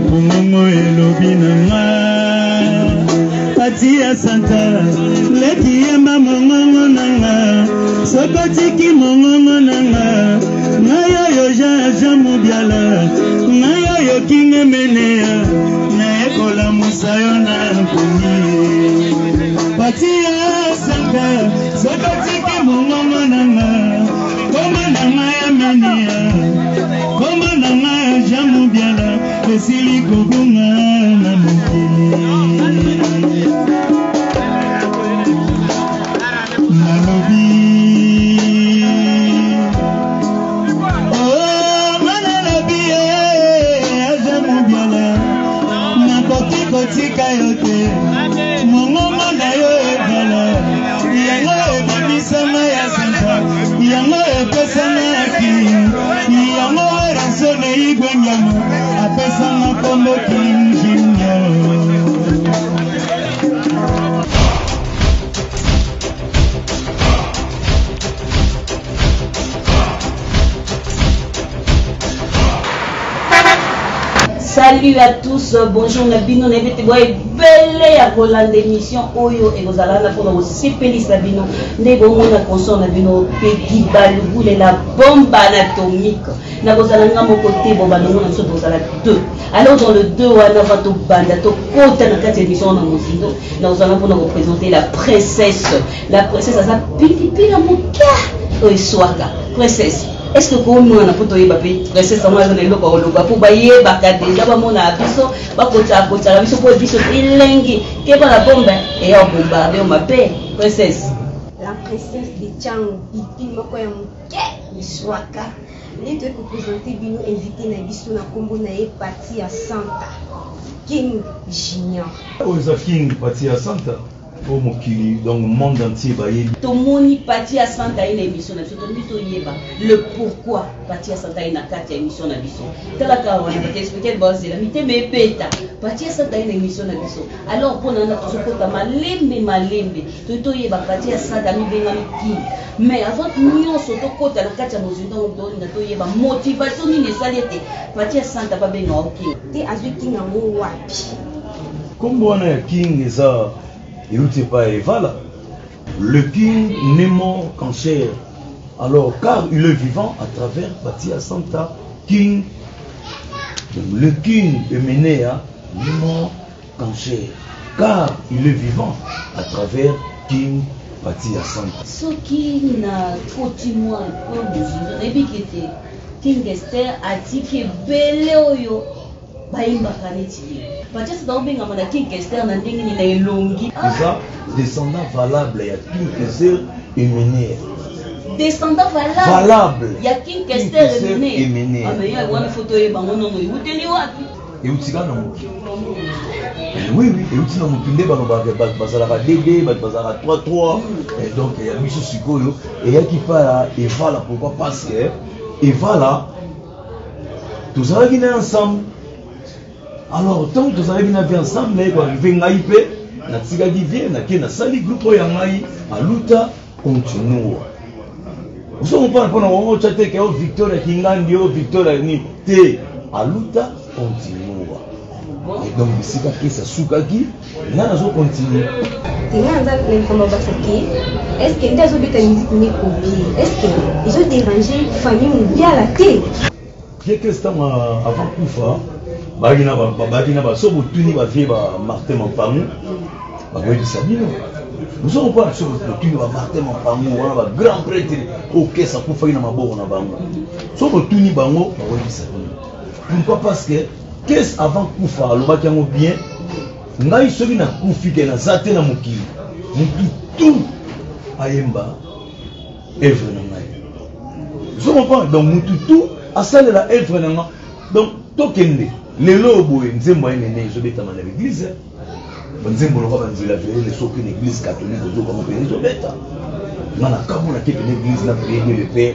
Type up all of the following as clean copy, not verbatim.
Mungongo elobi nanga Patia Santa leki yemba mungongo nanga Sokotiki mungongo nanga Nayo yo jaja mubiala Nayo yo kinge menea Na ekola musayo na kuni Patia Santa Sokotiki mungongo nanga Koma nanga ya menea Koma nanga jamu biala Esili kogunga na mokili Nalobi Oh manalobi jamu biala Nakoki kotika yote Mongomo na yo ebala Yango ebibisama ya Santa Yango epesama ya King Yango erasone igwe nyama Apesama kombo King Junior Salut à tous, bonjour Nabino, n'avez pas belle à Roland d'émission Oyo et vous allez pour nous séparer Sabino, nebo mona console Nabino, Peggy Balou, la bombe anatomique. N'a vous allez à mon côté, bon bah nous sommes vous allez deux. Alors dans le 2, on a votre bande, to côté dans cette émission dans mon sino, nous allons pour nous représenter la princesse. La princesse a sa pipi dans mon cœur. Soaka, princesse. Est-ce que vous avez poto yeba pe princesse moi je ne loka oloka pour baye baka déjà ba mona biso ba kota biso pour biso ilengi ke ba la bombe et ya bombarder ma paix princesse la princesse de Tchang pipi moko ya muke Miswaka ni te ko présenter bino invité na biso na kombo na e parti ya Santa King Junior Oza King parti ya Santa pour mokili donc le monde entier baye tomoni parti à Santa une émission na biso to yeba le pourquoi parti à Santa ina kati ya émission na biso tala ka wana ba expliquer base la mité me peta parti à Santa une émission na biso alors pour nana to sokota malembe to yeba parti à Santa mi benga mi mais avant nyonso to kota na kati ya mozindo do na to yeba motivation ni nesaliete parti à Santa ba benga ok te azwi King ngo wapi comme on a King eza il n'était pas Evala. Le King n'est mort qu'en chair. Alors, car il est vivant à travers Patia Santa King. Donc, le King est mené à n'est mort qu'en chair. Car il est vivant à travers King Patia Santa. Ce qui n'a pas moi pour nous, rébikete King Esther a dit que belle oyo baimba kaneti. Parce que dans bien amana King Esther na ndenge ni na elongi. Ça descendant valable il y a King Esther et mené. Descendant valable. Il y a King Esther et mené. Ah mais il y a une photo et bango non yo uteli wapi? Et utika na moki. Oui, et utika na moki nde ba bazala ba DD, ba bazala 3-3 et donc il y a biso sikoyo et il y a qui pas Evala pourquoi parce que Evala tous arrivés ensemble. Alors, tant que vous avez bien vu ensemble, vous arrivez à Naïpe, na Tsigadi vient, na Kena Sali, groupe Yangaï, à Luta, continue. Vous savez pas, pendant que vous avez dit Victoria Kingandio, Victoria Ni, T, à Luta, continue. Et donc, ici, ça soukaki, là, nous continue. Est-ce que vous avez une musique copiée? Est-ce que vous avez dérangé la famille mondiale à la télé? Quelques temps avant Koufa, Bagina Basobo Tuni Bavie Martin Mampamou, Bagoy Sabino. Nous sommes pas sur le Tuni Martin Mampamou, un grand prêtre au caisse à Koufa na Mabo na Bango. Sur le Tuni Bango, Bagoy Sabino. Pourquoi? Parce que qu'est-ce avant Koufa, le Bakiango bien, Naï Sobi na Koufi na Zate na Moki, tout Ayemba, Evre na Naï. Nous sommes pas donc Moutou à ça de la Evre na Naï. Donc, Tokende. Les lobos, nous avons dans l'église. Nous avons l'église catholique. Nous avons l'église le père.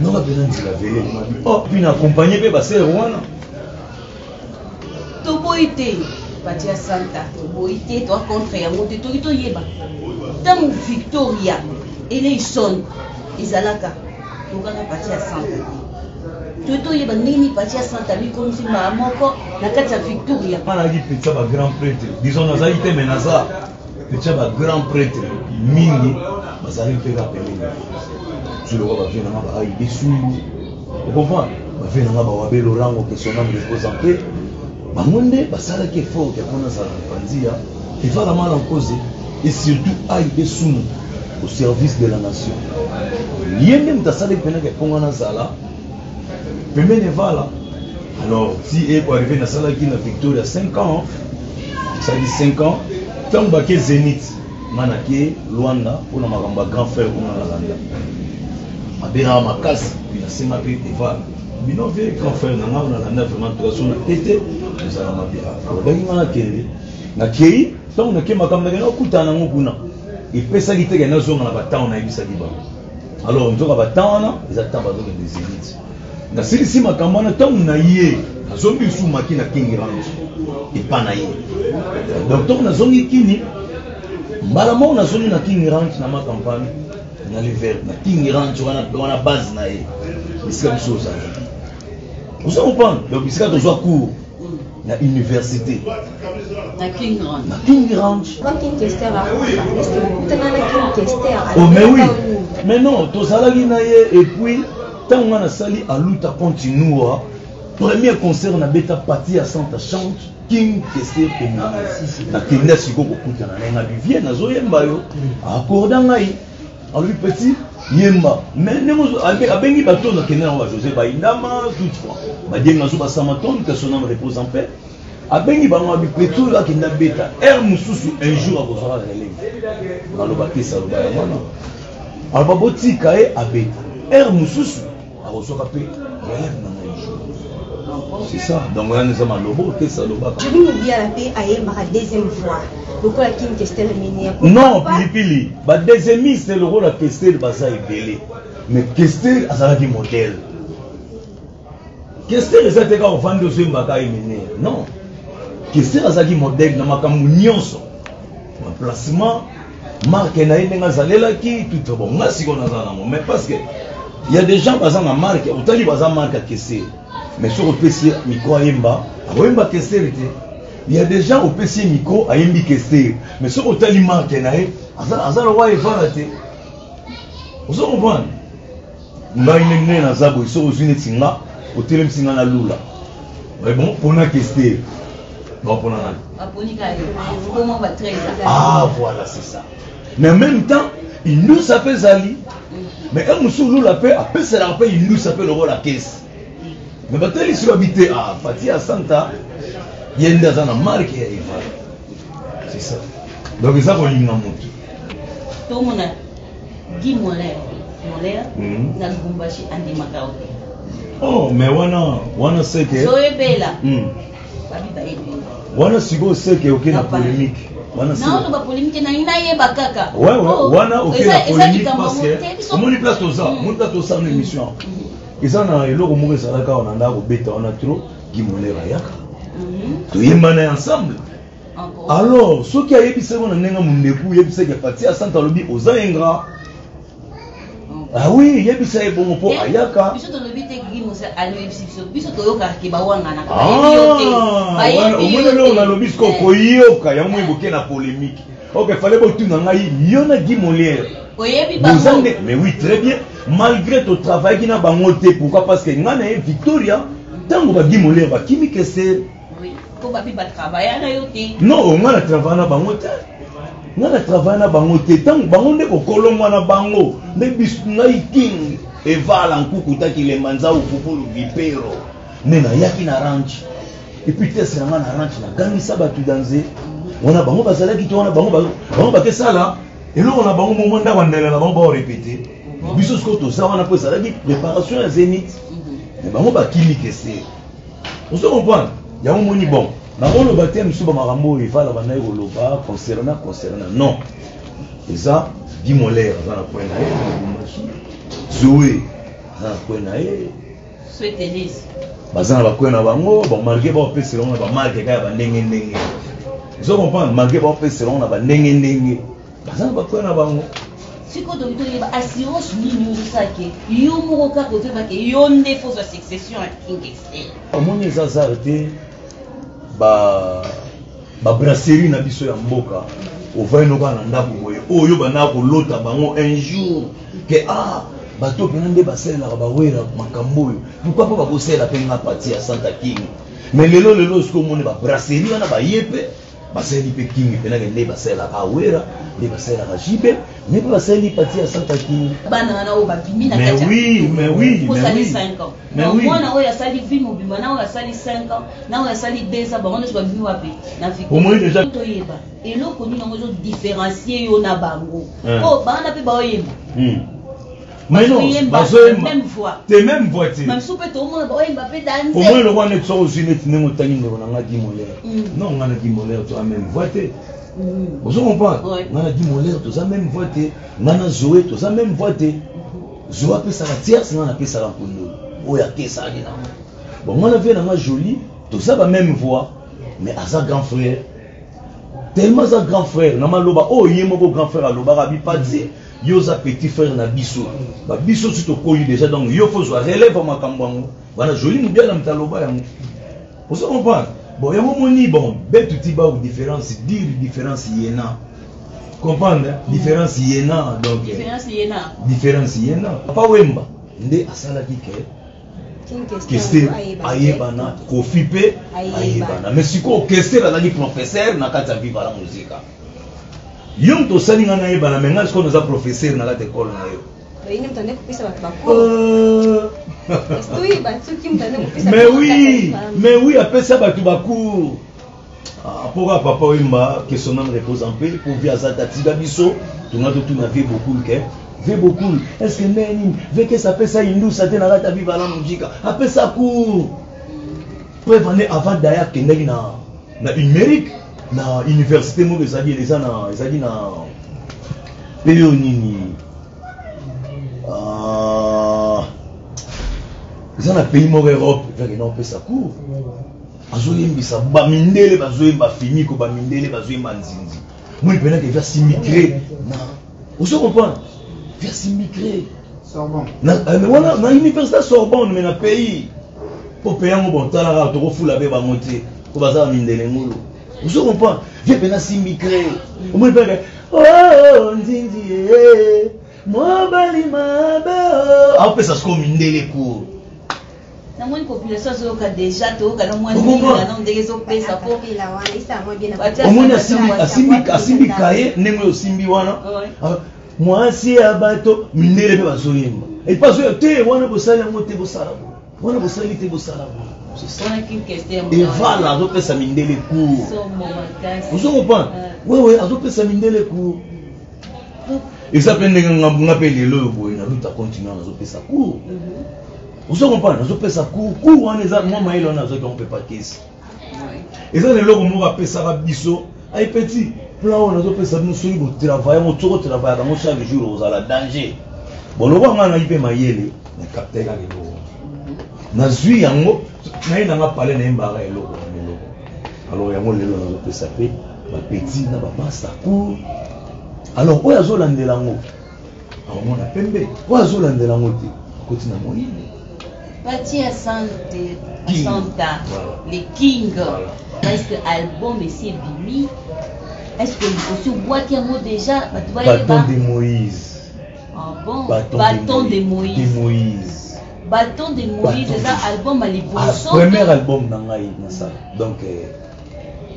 Nous avons oh, puis nous accompagné par Rwanda. Toboïté, Patia Santa, Toboïté, toi contre Yamote, Torito Yeba. Dans Victoria, Eleison, Izalaka, nous avons Patia Santa. Toto yeba nini parti à Santa Mi comme si mamoko na kati ya Victoria. Ana gi petit ba grand prêtre. Disons na zaite menaza. Petit ba grand prêtre mingi bazali pega pelini. Tu le vois ba vient na ba ai desumbu. Vous comprenez? Ba vient na ba wabe lorango que son âme repose en paix. Ba monde basala ke fort que kona sa panzia. Il va la mal en cause et surtout ai desumbu au service de la nation. Yende mtasale pena ke ponga na sala. Pemene vala. Alors, si elle peut arriver dans la salle qui a Victoria 5 ans, ça dit 5 ans, tant que Zénith, Manake, Luanda, pour la maramba grand frère, pour la landa. Abena Makas, puis la Sema P. Eva, Bino vieux grand frère, Nana, on a la neuf, vraiment, tout ça, on a été, nous allons m'abira. Alors, on a Kéré, na Kéré, tant on a Kéma comme la Kuta, on a Mokuna. Et puis, ça qui était gagné, on a battu, on a eu ça qui va. Alors, on a battu, ils attendent des Zénith. Na silisi makambana tangu na ye azongi sumaki na King Ranch epana ye donc tangu na zongi kini mbala mo na zongi na King Ranch na makampani na l'hiver na King Ranch wana base na ye bisika biso ça vous comprenez donc bisika to zwa cours na université Na King Ranch. na King Ranch Quand King Kester a est-ce que vous tenez la King Kester? oh mais oui mais non to salaki na ye et puis tant on a sali à lutte continua premier concert na beta partie à Santa chante King Kester et na kenda siko kokuta na nga bivie na zoyemba yo accorda ngai en lui petit yemba mais nemo abengi bato na kenda na José Baindama toutefois ba dienga zo ba samaton que son âme repose en paix abengi bango bi petu la kenda beta mususu un jour à bozala relève maloba ke saloba ya mwana alba botika e abeta mususu c'est ça. Donc, on a des amalobo, c'est ça. Je vais me dire à la paix à la deuxième fois. Pourquoi la King Kester est menée? Non, Pili. La deuxième mise, c'est le rôle de Kester de Baza et Belé. Mais Kester, ça a dit modèle. Kester, c'est un gars au fond de ce mbaka et mené. Non. Kester, ça a dit modèle. Dans ma camounion, mon placement, marque n'a pas zalela qui tout bon. Moi, si on a ça, mais parce que il y a des gens qui ont une marque, autant ils ont une marque à Kester. Mais sur le PC, micro à Yemba, à Kester, il y a des gens au PC micro à Yembi Kester. Mais sur le tali marque, il y a un roi et faraté. Vous comprenez? Nous avons une Nazabo, ils sont une Tinga, au Télém Singa na Lula. Mais bon, pour la Kester. Bon, pour la ah, voilà, c'est ça. Mais en même temps, il nous s'appelle Zali. Mais quand nous la paix, après c'est la paix, il nous s'appelle le rôle la caisse. Mais quand il est habité à Fatih à Santa, il y a une marque qui est c'est ça. Donc ça va lui monter. Tout le monde a dit Molaire, na Lubumbashi andi makao. Oh, mais wana c'est que Zoebela. Babi ba ebi. Wana sigo c'est que aucune polémique. Non, on va polémique na inaye bakaka. Ouais, wana aucune polémique parce que comment il place tout ça, mon place tout ça en émission. Et ça na eloko moko salaka on anda ko beta on a trop Gimolera yaka. To yemana ensemble. Alors, ce qui a ébissé mon nenga mundeku yebise que Fatih à Santa Lobi aux ingrat. Ah oui, yebise e bon po ayaka. Biso to lobi te Gimo se alwe biso biso to yoka ki ba wanga na ka yote. Ah, au moins là on a lobi ko koyoka ya mo évoquer na polémique. OK, fallait bo tuna ngai yona Gimolera. Oyebi ba. Mais oui, très bien. Malgré ton travail qui n'a pas monté, pourquoi? Parce que ngana e Victoria tango ba Gimolera ba kimi kese. Oui, ko ba bi ba travailler na yote. Non, on a travaillé na bangote. On a travaillé na bangote tant bangonde ko kolongwa na bango. Ne bisnai king e vala nkuku taki le manza ou popolo vipero. Nena yaki na ranch. Et puis test na ranch na gangi sabatu danze. On a bango bazala ki to on a bango ba ke sala. Et là on a bango moment nda wandela na bango ba répéter. Biso sko to ça on a pris ça la préparation à Zénith. Mais bango ba kimi kese. On se comprend. Il y a un moni bon. Dans le baptême, il y a un il va la banane concernant non. Et ça, Gimolera, ça n'a pas été Zoé, ça n'a pas été Souhaitez-les. Bazan va quoi na bango, bon malgré bon peu selon la marque ka ba ndenge. Ils comprennent malgré bon peu selon la ba ndenge. Bazan va quoi na bango. Si quand on dit assurance ligne ça que yo moko ka ko fait que yo ndé fausse succession à King Kester. Omoni eza zarté ba brasserie na biso ya mboka. Ovai no ka na ndako boye. Oyo bana ko lota bango un jour que bato pena nde basalela ba wera makambo yo. Pourquoi pas ba kosela pe nga partie ya Santa King. Mais lelo ce que moni ba brasserie wana ba yepe baseli pe King pena nde basalela ka wera, nde basalela ka jibe, mais pas baseli partie ya Santa King. Bana na o ba bimi na kacha. Mais oui. Pour ça les 5 ans. Mais moi na o ya sali vie mobima na o ya sali 5 ans, na o ya sali 2 ans, ba on va bimi wapi. Na fiko. Au moins déjà to yeba. Et lo koni na ngozo différencier yo na bango. Oh, bana pe ba oyeba. Mais non, même voix. T'es même voix. Même si tout le monde va danser. Au moins le roi n'est pas aussi net, n'est pas tangué de on a dit molaire. Non, on a dit molaire, tu as même voix. Vous comprenez? On a dit molaire, tu as même voix. On a joué, tu as même voix. Jouer après ça la tierce, on a appelé ça la poule. Oh, il y a que ça. Bon, on a vu dans ma jolie, tout ça va même voix, mais à sa grand frère. Tellement sa grand frère, on a loba, oh, il y a mon grand frère à loba, rabi pas dit. Yoza petit frère na biso ba biso tu to koyi déjà donc yo faut soit relève makambo ngo bana joli mu bien na mtaloba yango vous comprenez bon ya moni bon betu tiba ou différence dire différence yena comprendre différence yena donc différence yena papa wemba nde asala kike Kester ayebana Kofi pe ayebana mais siko Kester azali professeur na kati ya vivre la musique. Yom to sali ngana yebana mais ngai ko za professeur na la école na yo. Ini mtande kupisa watu bakuru. Estoi batsuki mtande kupisa. Mais oui, après ça batu baku. Pourquoi papa Wimba que son âme repose en paix pour via za tatiba biso, tu na tout na vie beaucoup que. Ve beaucoup. Est-ce que meni ve que ça peut ça indou ça te na la vivre la musique. Après ça court. Prévenez avant d'ailleurs que na une mérite. Na université mo ezali na peyo nini na pays mo Europe veke na opesa cours azoyembisa bamindele bazoyemba fini ko bamindele bazoyemba nzinzi moi pena que via s'immigré na vous comprenez via s'immigré Sorbonne na université Sorbonne mais na pays pour payer mon bon talent to fula be ba monter ko baza mindele ngolo. Vous comprenez? Viens bien s'immigré. Au moins, oh, Nzinzi, moi, Balima, on peut s'assominer les cours. Na mwani population zoka déjà toka na mwani na non degezo pesa po la wana isa mwa bien na omoni asimbi kaye ndenge osimbi wana mwasi abato mindele pe bazoyemba et pas te wana bosala yango te bosala wana bosali te bosala et voilà azopesa mindele cours vous comprenez oui azopesa mindele cours et ça peut ndenge ngape lelo boye na luta continuer azopesa cours. Vous comprenez? Nous avons ça court, on est à moi, on a peut pas caisse. Et ça, les logs, on va payer ça biso. Ay petit, plan, on a fait ça, nous sommes au travail, on tourne au travail, on chaque jour, on a la danger. Bon, le roi, on a eu ma yele, on a capté la logo. Na zui yango, na yena nga parlé na yembara et logo. Alors, yango le logo, on a fait ça, ma petit, na ba ça court. Alors, où est Zolandela ngo? Alors, on a pembe, où est Zolandela ngo? Continue à mourir. Parti à Santa, les Kings. Est-ce que l'album est si bimi? Est-ce que vous boîte un mot déjà? Bâton de Moïse. Ah bon? Bâton de Moïse. Bâton de Moïse, c'est ça, album à l'Ibosso. Premier album d'Angaï, ça. Donc,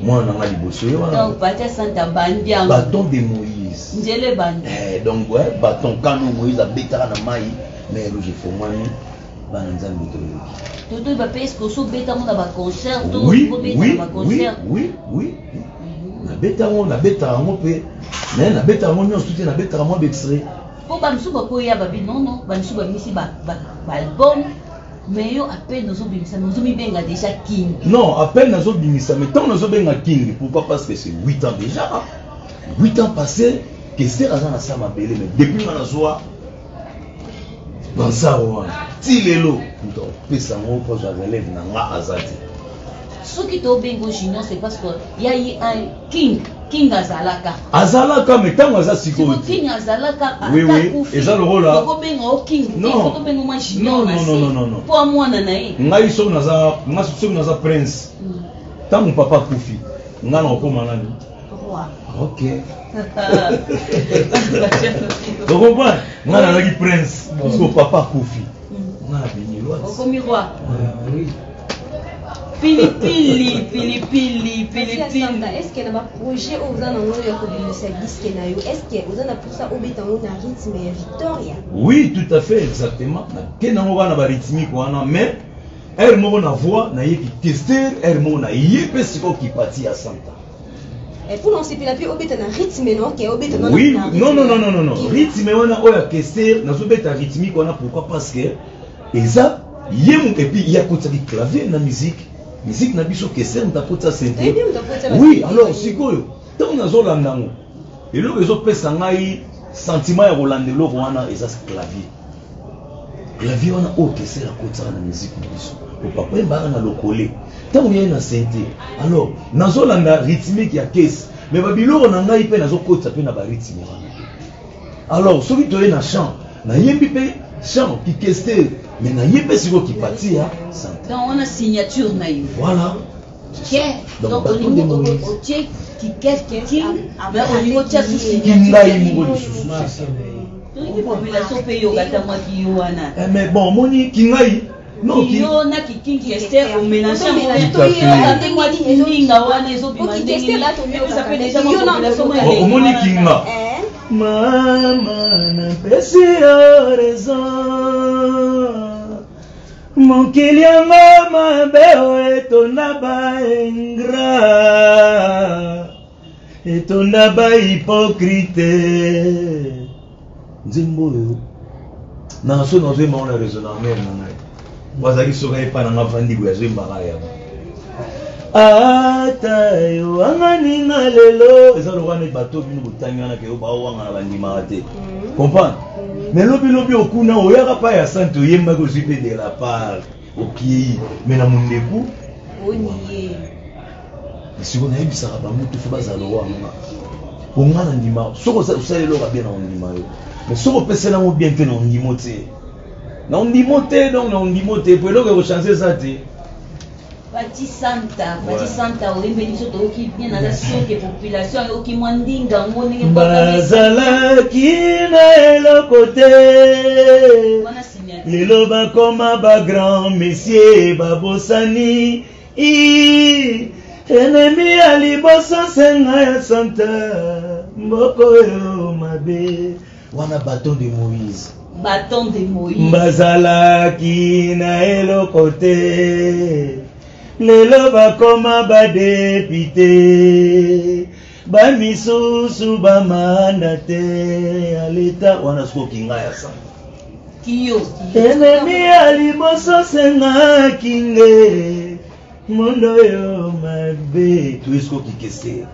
moi, on a l'Ibosso. Donc, Parti à Santa Bandia. Bâton de Moïse. Njele Bandia. Donc, ouais, bâton, quand Moïse a bétara na maï, mais j'ai fait moi. Toto va payer ce que vous bêta mon à concert, oui. Na bêta on peut, mais na bêta on soutient na bêta on extrait. Pour bamsou ba koya babi non, bamsou ba misi ba album, mais yo appelle nous obimisa, nous omi benga déjà King. Non, appelle nous obimisa, mais tant nous benga King, pourquoi parce que c'est 8 ans déjà. 8 ans passés, que c'est razana ça ma belle, mais depuis ma joie. Bansawa, Tilelo, pesa mo pour relève na nga azati. Ce qui to bengo junior c'est parce que il y a eu un king King azalaka. Azalaka mais tant aza sikoyo. King azalaka. Oui oui. Et ça le rôle là. King. Non. Non. Pour moi nanaï. Ngai so naza prince. Tant mon papa kufi. Nga na okoma nani? Roi. OK. Tu comprends? Nga na laki prince. Parce que papa kufi. Nga na bini roi. Okomi roi. Oui. Pilipili. Est-ce qu'il y a un projet où vous avez un disque? Est-ce que vous avez pour ça un rythme et Victoria? Oui, tout à fait, exactement. Mais elle m'a voix, na qui tester, elle m'a qui parti à Santa. Et pour nous, c'est puis un rythme, non? Oui, non. Rythme, on a tester, na rythme, pourquoi? Parce que, et ça, et puis il y a côté clavier dans la musique. Musique na biso kese mutapota synthé. Oui, alors sikoyo. Tant nazo landango. Et là ezo pesa ngai sentiment ya rolandelo wana eza clavier. Clavier wana o kese la kota na musique na biso. O papa mbanga na lokole. Tant on y na synthé. Alors nazo landa rythmique ya kese. Mais ba biloko na ngai pe nazo kota pe na ba rythme wana. Alors soki toye na chant, na yembi pe chant qui keste. Mais na yebe siko qui parti à Santa. Donc on a signature naïve. Voilà. Donc au niveau au tchèque qui qu'est-ce qui mais au niveau tchèque sous population pays au Gatama qui wana. Mais bon moni kingai non qui na qui Esther au mélange avec moi kinga wana ezo bimande. Ça fait déjà population au moni kinga. Maman n'a pas raison. Mon kilianga mabeo etonaba ingrat etonaba hypocrite nzembo na so na zema on a raisonnement na wazaki soka epa na ngavandi kwa zemba ya ata yo angani na lelo eza lokana bato bino butanga na ke ba wanga na bandima te comprendre. Mais lobi okuna oyaka pa ya santo yemba ko zipe de la part au pied mais na mundeku oniye si on a eu ça ba mutu fa bazalo wa nga onga na ndima soko sa usalelo ka bien na ndima yo mais soko pesela mo bien te na ndimo te donc na ndimo te pour lo ko changer ça te Bati Santa olembe biso to ki bien na la soke population yo ki mwandinga ngone bazala kina elokote lelo bakoma ba grand messieurs babosani ennemi ya liboso senga ya Santa mboko yo mabe wana bâton de Moïse bazala kina elokote lelo bakoma ba député ba misusu ba mandate ya leta wana soko kinga ya sa kiyo ennemi ya liboso senga kinge mondo yo mabe tu esko kikese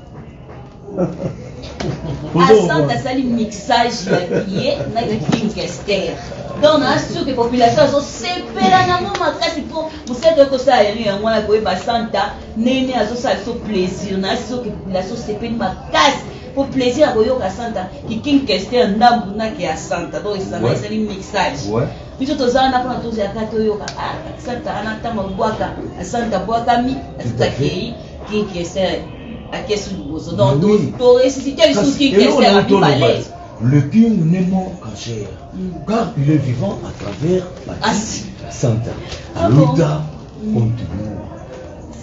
Asante sali mixage ya kiye na King Esther. Donc na sûr que population so sepela na mo makasi po museto ko sa yenu ya mwana ko ba Santa nene azo sa so plaisir na sûr que population sepela makasi pour plaisir ko yoka Santa ki King Esther ndambu na ki ya Santa donc ça na sali mixage. Ouais. Biso tozana na tozi akato yoka Santa anata mabwaka Santa bwaka mi ataki King Esther. Donc, le king n'est mort qu'en chair, car il est vivant à travers la Santa. Luta continue.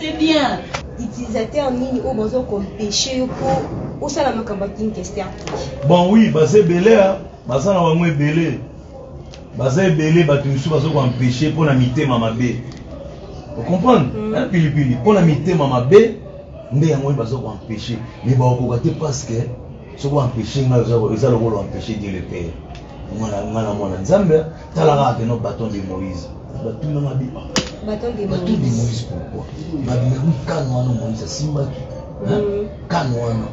C'est bien. Utilisateur en ligne au besoin comme péché pour ça la macabatine question. Bon oui, bah c'est belé, bah ça n'a pas moins belé. Bah c'est belé, bah tu me souviens qu'on péché pour la mité mamabé. Vous comprenez? Hein, pili pour la mité mamabé. Nde yango bazo ko empêcher mais ba ko gate parce que so ko empêcher nga za ko empêcher Dieu le Père ngala mwana nzambe talaka ke no bâton de Moïse bâton na bi bâton de Moïse pourquoi ba bi kan wana Moïse simba ki kan wana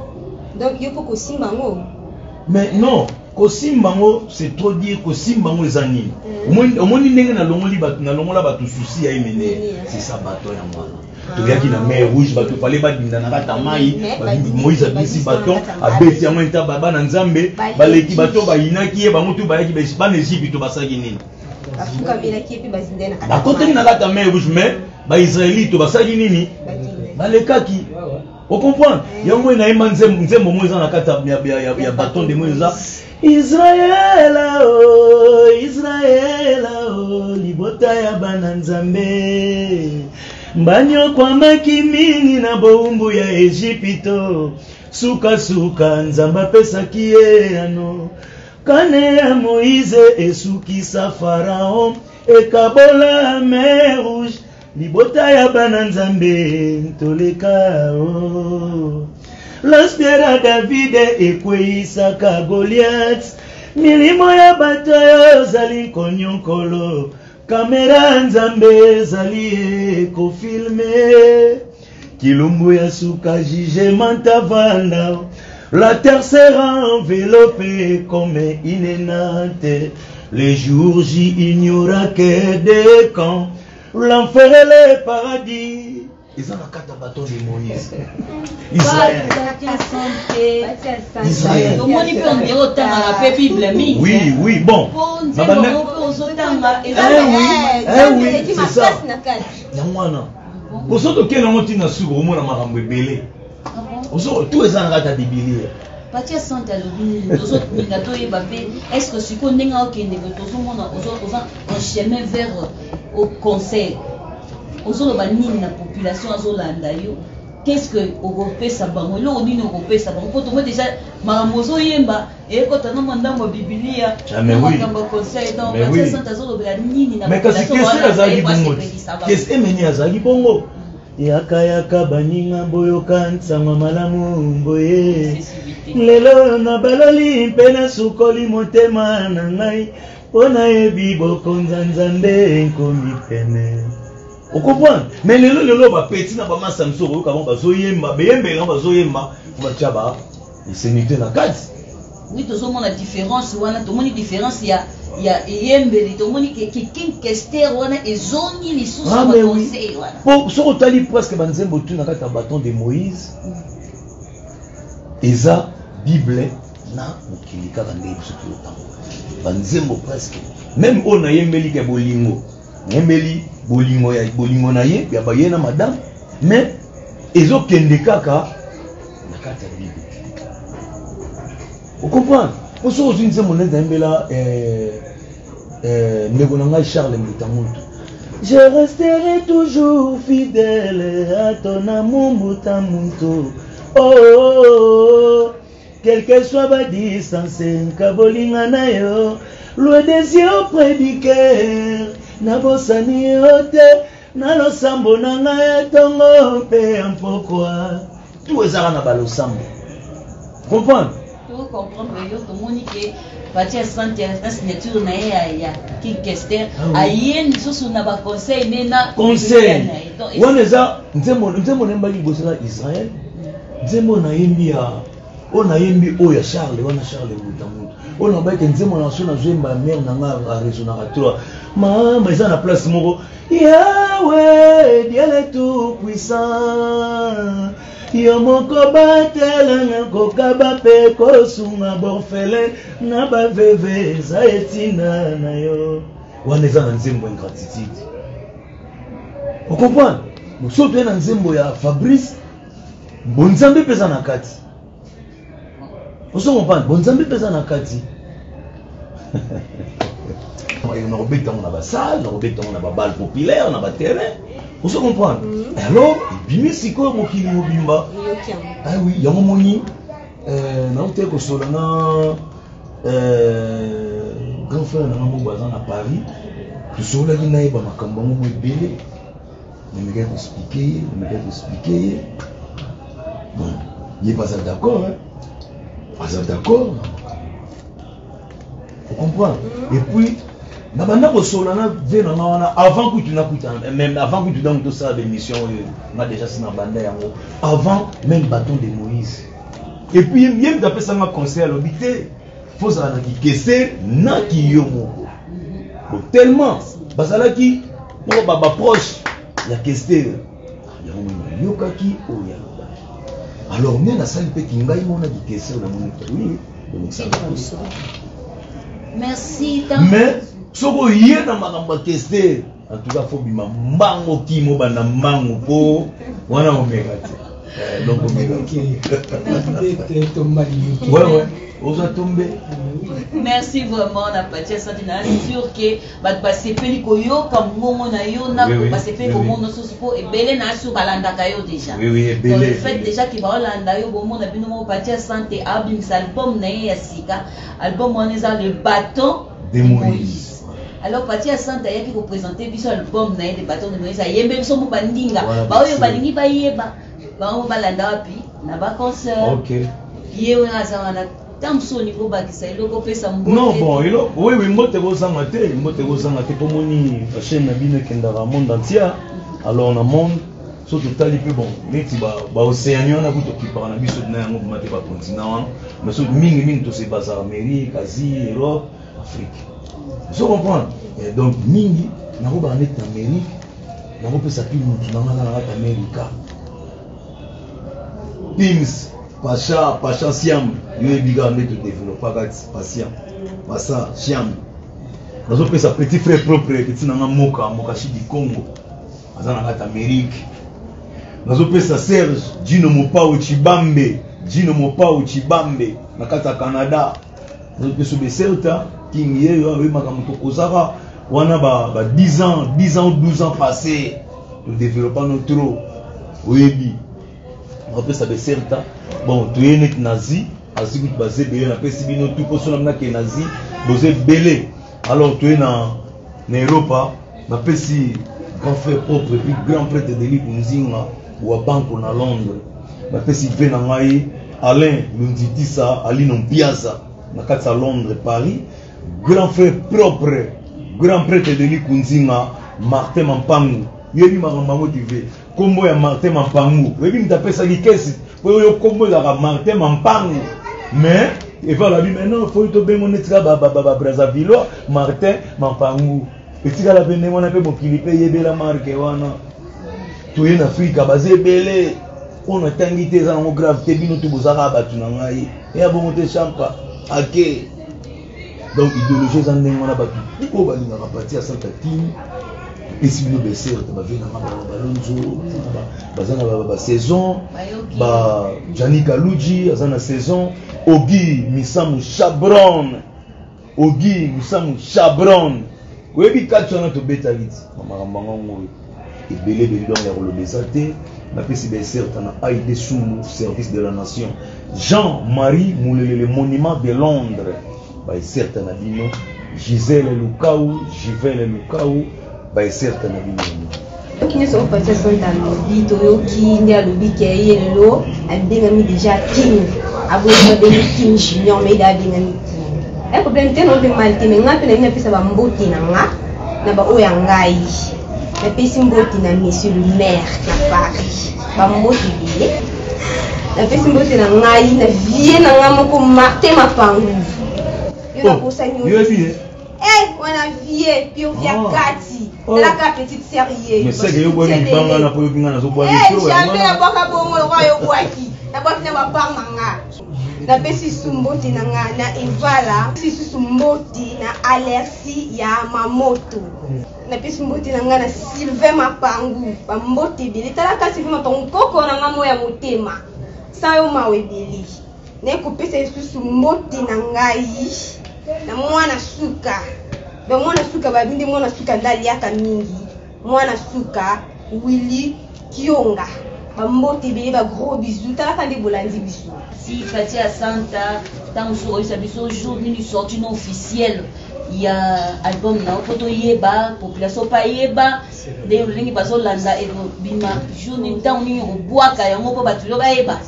donc il faut ko simba ngo mais non ko simba ngo c'est trop dire ko simba ngo ezani au moins ndenge na longoli batu na longola batu souci ya imene c'est ça bâton ya mwana toyaki na mer rouge bato fallait badinda na kata mai Moïse abisi bato abeti yango nta baba na nzambe baleki bato bayinaki ye bango tu bayaki bana Égypte to basaki nini bakotaki na kata mer rouge mais baisraélite to basaki nini balekaki on comprend yango na yemba nzembo mo eza na kata ya bâton de Moïse Israël libota ya bana nzambe mbanyo kwa makimini na boumbu ya Egypto suka nzamba pesaki ye ano kane ya Moïse esukisa Pharaon ekabola mer rouge libota ya bana nzambe toleka L'Aspera David ekweisaka Goliath milimo ya bato zali konyonkolo kamera nzambe zali ekofilme kilumbu ya suka jugement tavanda la terre sera enveloppée comme une natte les jours J il n'y aura que des camps l'enfer et le paradis. Ils ont la carte à bâton de Moïse. Israël. Oui, bon. Oui, c'est ça. Pour ceux qui ont été dans ce groupe, tout est en train de débiller. Est-ce que ce qu'on est en chemin vers au conseil? La population qu'est-ce que Europé Sabango, l'Odine Europé Sabango, pour tout déjà, Maramoso Yemba, et quand on a demandé ma Biblia, mais oui, mais qu'est-ce que meni azali bongo? Yaka baninga boyoka nsama malamu boye lelo na baloli pena sukoli motema na ngai pona yebi bokonza nzambe nkomi pene. On comprend? Mais le va petit na ba masamso ko ka ba zoyemba beyembe ka ba zoyemba ko ba tchaba c'est nité na kati. Oui, tout le monde la différence wana tout le monde différence il y a yembe tout le monde qui kester wana et zoni les sous sur le conseil wana. Pour so tali presque banzembo tu na kata bâton de Moïse. Eza Bible na mokilika ka ndebi so ki otango. Banzembo presque même on a yembeli ke bolingo. Yembeli bolingo na ye ya ba ye na madame mais ezo kende kaka na kata Bible. Vous comprenez? Pour ceux qui ont Charles Mbutamuntu. Je resterai toujours fidèle à ton amour Mbutamuntu. Oh, quelle que soit ma distance, Kabolinga na yo, loin des yeux près du cœur, Nabosani ote, Nalosambo nanga tongo pe pourquoi. Tout est à la balosambo. Comprenez? Pour comprendre tout le monde qui partir sans signature na ya Kester ayen susu na ba conseil mena conseil waneza nzembo nemba libosela Israël nzembo na yembi ya ona yembi o ya Charles wana Charles Mbutamuntu ona ba ke nzembo na so na zemba mère na nga réseau na ratro mama eza na place moko Yahweh Dieu le tout puissant Yomoko batela kokaba pe kosunga borfelin na baveve zaetina na yo waneza na nzembo ingratitude. Vous comprenez? Musoto na nzembo ya Fabrice bonzambe pesa na kati. Vous comprenez? Bonzambe pesa na kati. On a rebêté on a ba salle, on a rebêté on a ba balle populaire, on a ba terrain. Vous comprenez? Alors, bimi siko mokili mobimba. Ah oui, yango moni na ote ko solana grand frère na mo bazan à Paris. Tu sola ki na ba makambo mo ebele. Mais me expliquer. Bon, il est pas d'accord hein. Pas d'accord. Vous comprenez? Et puis Nabanda kosolana vena wana avant que tu n'akuta même avant que tu donnes tout ça d'émission on a déjà ça na banda yango avant même bâton de Moïse et puis yem d'après ça ma conseil à l'obité faut ça na ki kese na ki yo moko tellement basala ki mo baba proche la keste yango mona yokaki oya alors mais na salle pe kingai mona di question na mona oui donc ça merci mais soko yé na makambo tester en tout cas faut bima mbango kimo bana mbango po wana omega te donc omega ouais on va tomber. Merci vraiment na patia santina sûr que ba passer peli koyo comme momo na yo na passer peli comme mono so po e belé na su balanda kayo déjà. Oui, belé. Le fait déjà que ba landa yo bomo na bino mo patia santé album album na ya sika album on est le bâton de Moïse. Alors patia santé ya ki ko présenter biso album na le bâton de Moïse yembe biso mo bandinga ba oyo balingi ba yeba ba mo balanda wapi na ba concert. OK. Yewe na sana non bon oui mbote kozanga te pour moni la chaîne na bino kendara monde entier alors na monde so totali pe bon neti ba océanien na buto kipara na biso na yango mate ba continent mais so mingi to se basa Amérique Asie Europe Afrique so comprendre et donc mingi na ko ba net Amérique na ko pesa pi mutu na Amérique Pims Pacha Siam, il est biga de développer patient. Passa Siam. Nous avons sa petit frère propre qui est dans Mokashi du Congo, dans l'Amérique. Nous avons sa Serge Gino Mopao Chibambe, dans le Canada. Nous avons sa Celta King Yeo avec Makamoto Kozara. On a 10 ans, 12 ans passés de développer notre oui. On appelle ça des Celta. Bon, tu es net nazi, asi que tu basé belé na pesi bino tout pour son amna que nazi, bosé belé. Alors tu es dans Europa, na pesi grand frère propre puis grand prêtre de l'Ikunzinga ou à banque na Londres. Na pesi vena ngai Alain Lunditisa Ali non Piazza na katsa Londres Paris, grand frère propre, grand prêtre de l'Ikunzinga Martin Mampangu. Yebi makambo motivé. Kombo ya Martin Mampangu. Yebi mtapesa likesi. Pour le combo de la Martin Mampangu. Mais, il va la dire maintenant, il faut que tu aies Brazzaville, Martin Mampangu. Et tu as la peine de mon appel pour qu'il paye la marque. Tu es en Afrique, basé belé. On a tanguité dans mon grave, tu es venu tout vous arabes, tu n'as pas eu. Et à bon monter champa. Ok. Donc, idéologie, ça n'est pas battu. Pourquoi on va partir à Sainte-Catine? Et si vous baissez, vous avez une saison, Gianni Kaluji, la saison, Ogi Misamu Chabron, vous avez 4 ans de bêta vite. Et belé donc il y a le désaté, la PCBSR, on a aidé sous le service de la nation. Jean-Marie Moulele, le monument de Londres, certain abino, Gisèle Lukaou, Givelle Lukaou. By certain qui ne sont pas sans dans le qui n'a le bic et l'eau, elle dégamie déjà King, avant de King Junior, mais il a bien un problème de malté, mais n'a pas ça va m'botter n'a pas ouangai. La pessimbotti n'a monsieur le maire à Paris, va m'motiver. La pessimbotti n'a ngai, n'a vie n'a pas comme Martin ma pangu. Il a pour ça nous. Eh, on a vie, puis on vient Gati. La petite série. Mais c'est que vous voyez pas na po yinga na zo boire. Eh, jamais la boka bomo le roi yo boaki. La boka na ba manga. La pesi sumboti na na Evala, si sumboti na Alersi ya Mamoto. La pesi sumboti na na Sylvain Mapangu, ba mboti bili tala ka Sylvain Mapangu koko na ngamo ya motema. Sa yo mawe bili. Ne ko pesi sumboti na ngai. Na mwana suka. Ba mwana suka ba bindi mwana suka ndali yaka mingi. Mwana suka Willy Kionga. Ba mbote bele ba gros bisous. Tala ka de bolandi bisous. Si Fatia Santa tant sur ça biso jour ni sorti non officiel. Il y a album na photo yeba population pa yeba de lingi baso landa et bima jour ni tant ni oboaka yango po batulo ba yeba.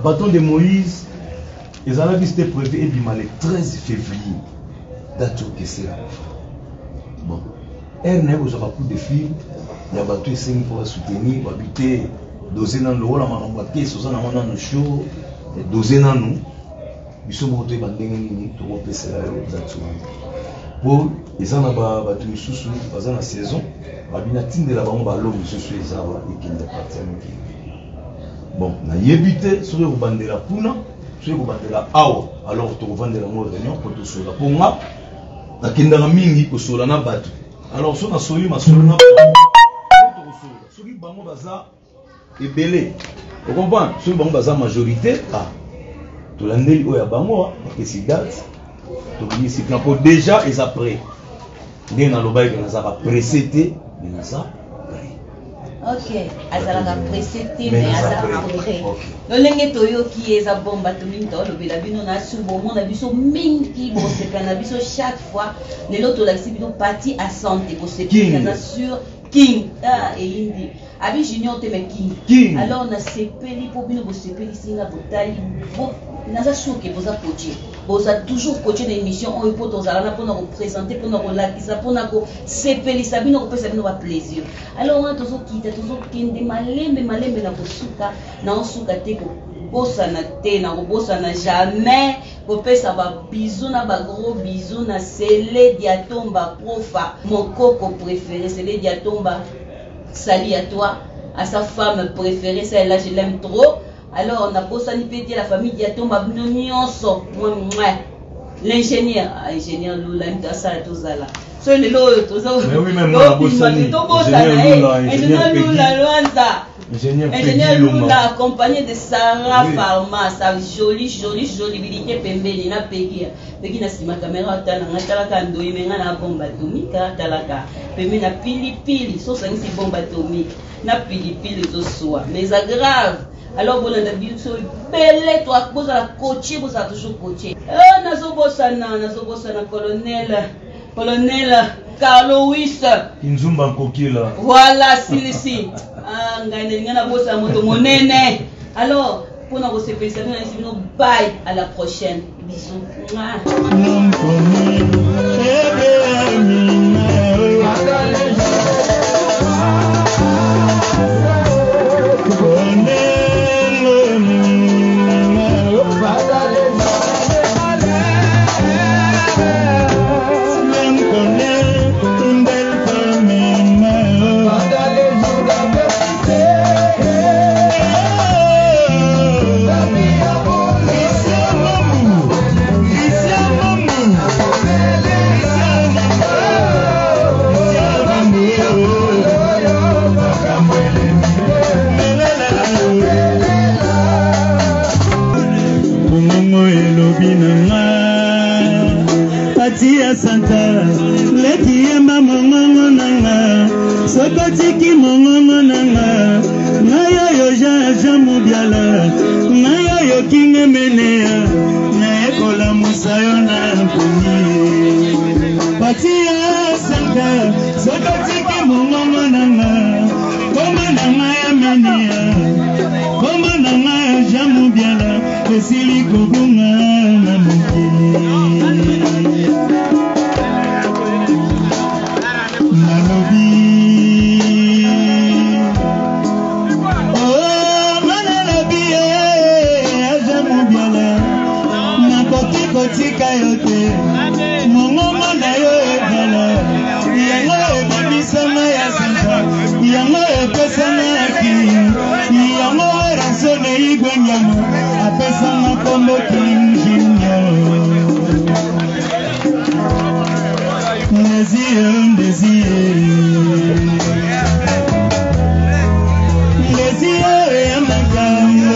Bâton de Moïse. Ils allaient visiter prévu et bima le 13 février. Date au Kessera. Bon. Elle n'a pas beaucoup de filles. Il y a battu 5 pour soutenir, pour habiter. Doser dans le rôle, on a embarqué, sur ça, on a un show. Doser dans nous. Ils sont montés dans le monde, tout le monde peut se pour ils en ont battu sous dans la saison babina tindela bango balo mususu ezawa ikende partir bon na yebite sur le bandela puna sur le bandela awa alors to vendela mo réunion pour tout cela pour moi na kindanga mingi ko sola na batu alors so na soyi masolo na to sola soki bango baza ebele vous comprenez soki bango baza majorité ah to landeli oya bango parce que si date to bi si plan pour déjà et après ndenge nalobai ke nazaka pressé te mais naza ok azalaka pressé te mais aza après lolenge toyoki eza bomba tomingi tolobela bino na subo mona biso mingi boseka na biso chaque fois lelo tolakisi bino parti à santé boseka na sur king eyindi abi junior te mais king alors na sepeli po bino bosepeli singa botali naza choqué boza coaché boza toujours coaché na émission oyo po tozala na pona ko présenter pona ko lakisa pona ko sepelisa bino ko pesa bino ba plaisir alors on tozo kita tozo kende malembe na kosuka na osuka te ko bosana te na ko bosana jamais ko pesa ba bisous na ba gros bisous na Célé Diatomba profa mon coco préféré Célé Diatomba salut à toi à sa femme préférée celle-là je l'aime trop. Alors on a posé la famille Diatomba nyonso l'ingénieur ingénieur Lula ndasa tozala so le lo tozo mais oui même moi bosani ingénieur Lula Luanza ingénieur Lula accompagné de Sarah Pharma sa jolie bilité pembeni na pegi na sima caméra tala ngatala ka ndoyi menga na bomba atomique talaka pembeni na pilipili so sangisi bomba atomique na pilipili zo soa mais grave. Alors bon on a dit so belle toi boza la coacher boza toujours coacher nazo bosana colonel Carlo Wiss Inzumba Kokila voilà si ngana na bosa moto monene alors pour nous se penser nous bye à la prochaine bisous. Santa leki yema mongongo nanga sokotiki mongongo nanga nayo yo jaja mubiala nayo yo kinge menea na ekola musayo na kungi patia Santa sokotiki mongongo nanga koma nanga ya menea koma nanga ya jamubiala esili kogunga na mukili Tika yote mongongo na yo ebala yango ebebisama ya Santa yango epesama ya kili yango rasone igwenyamo apesama kombo kinjinyo Ndesiye ya makambo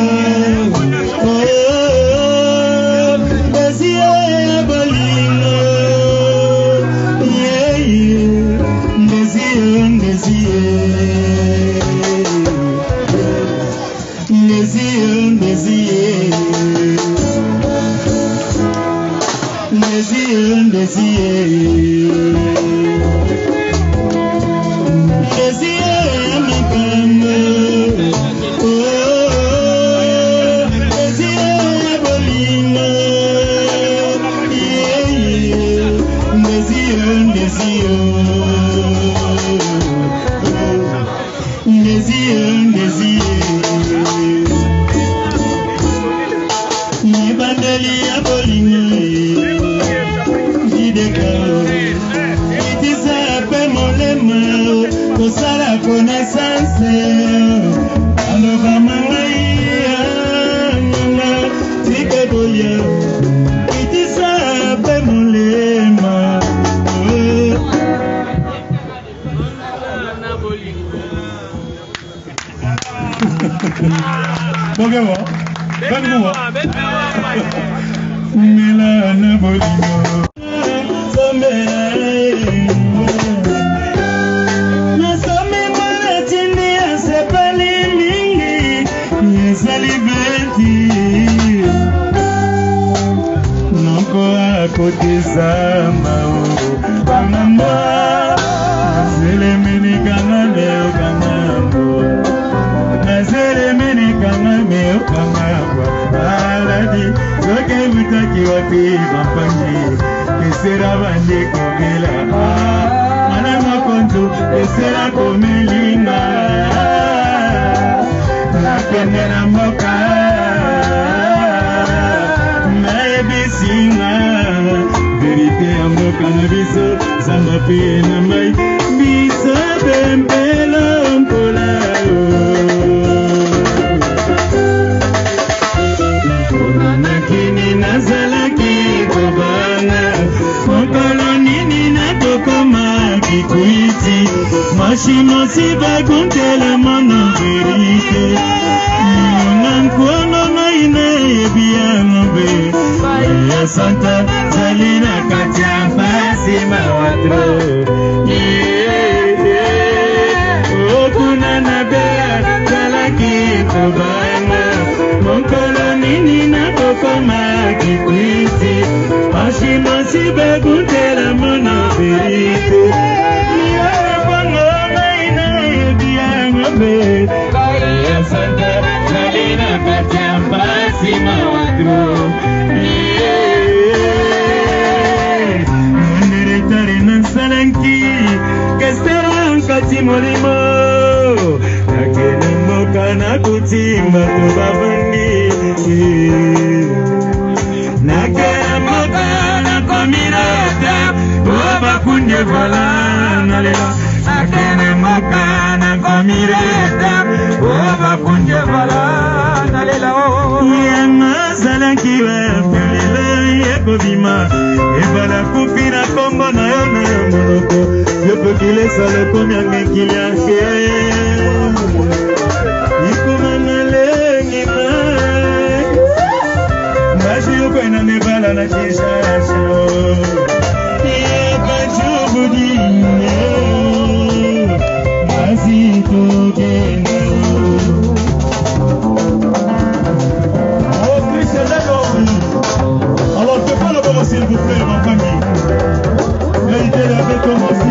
Bandeli ya bolingo, jideka. Bon, bon. Milana Bolino. Nasome mwana tindi asepali mingi yesali beti noko akotisa mao bangambo naselemeni kanga meo kangambo naselemeni kanga meo kangabwa aladi soke mutaki wapi mampangi kesera bande komela mana makonzo kesera komelinga nakende na mboka nayebisinga verite ya mboka na biso zamba pe na mai biso bembela mpola nakini nazalaki kobanga mokolo nini nakokoma kikuiti mashimosi bakuntela mono verite nionga nkuono naina yebi yango be ya santa zalina kati ya mpasi mawatro okuna na bea zalaki kobanga mokolo nini nakokoma kikuiti mashimosi bakuntela mono verite nionga naina yebi yango be ya santa zalina kati ya mpasi mawatro monderetare nasalanki kesera nkati molimo nakene mboka nakutimba to bavandi nakene mboka nakomireta obakunde vala nalela nakene mboka nakomireta obakunde vala nalela yangazalaki bapelela ekobima ebala kufi na kombo na yo na monoko yopokilesa lokomi angekiliake ikoma malengi mai mbashi yokwena mebala na kishasho yekachubudine mazitokena alors je prends le moment s'il vous plaît ma famille. L'idée avait commencé.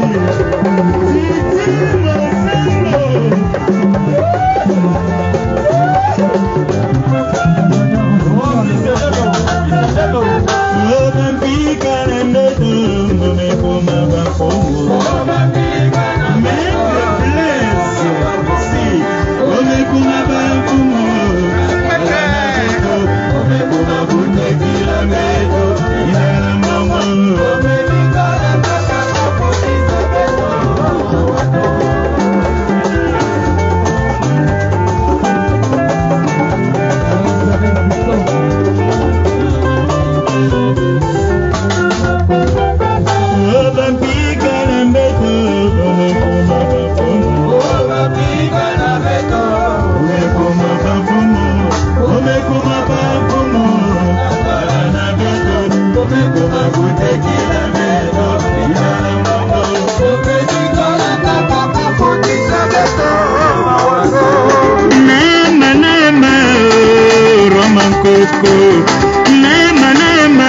Nema nema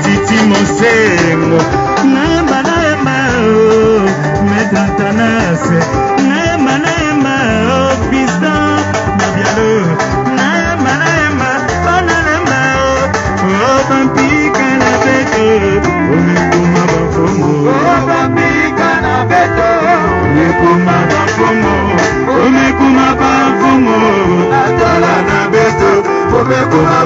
titi mosengo nema nema metantanase nema nema piston nabialo nema nema bananema obampika na beto omekuma bafomo obampika na beto omekuma bafomo omekuma bafomo atala na beto omekuma